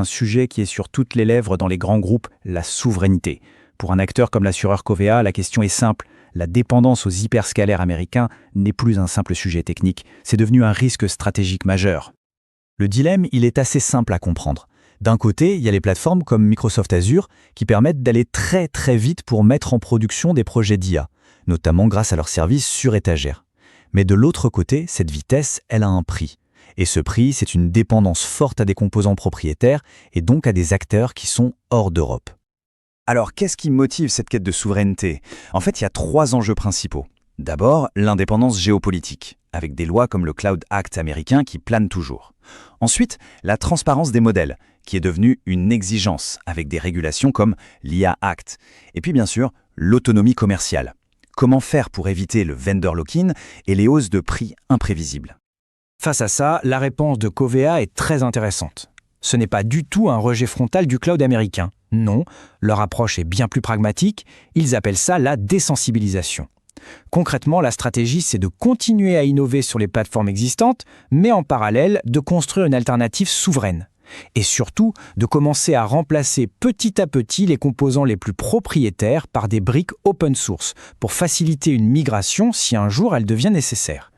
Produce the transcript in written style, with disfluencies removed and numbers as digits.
Un sujet qui est sur toutes les lèvres dans les grands groupes, la souveraineté. Pour un acteur comme l'assureur Covéa, la question est simple. La dépendance aux hyperscalaires américains n'est plus un simple sujet technique, c'est devenu un risque stratégique majeur. Le dilemme, il est assez simple à comprendre. D'un côté, il y a les plateformes comme Microsoft Azure qui permettent d'aller très très vite pour mettre en production des projets d'IA, notamment grâce à leurs services sur étagère. Mais de l'autre côté, cette vitesse, elle a un prix. Et ce prix, c'est une dépendance forte à des composants propriétaires et donc à des acteurs qui sont hors d'Europe. Alors, qu'est-ce qui motive cette quête de souveraineté? En fait, il y a 3 enjeux principaux. D'abord, l'indépendance géopolitique, avec des lois comme le Cloud Act américain qui planent toujours. Ensuite, la transparence des modèles, qui est devenue une exigence, avec des régulations comme l'IA Act. Et puis bien sûr, l'autonomie commerciale. Comment faire pour éviter le vendor lock-in et les hausses de prix imprévisibles? Face à ça, la réponse de Covéa est très intéressante. Ce n'est pas du tout un rejet frontal du cloud américain. Non, leur approche est bien plus pragmatique, ils appellent ça la désensibilisation. Concrètement, la stratégie, c'est de continuer à innover sur les plateformes existantes, mais en parallèle, de construire une alternative souveraine. Et surtout, de commencer à remplacer petit à petit les composants les plus propriétaires par des briques open source, pour faciliter une migration si un jour elle devient nécessaire.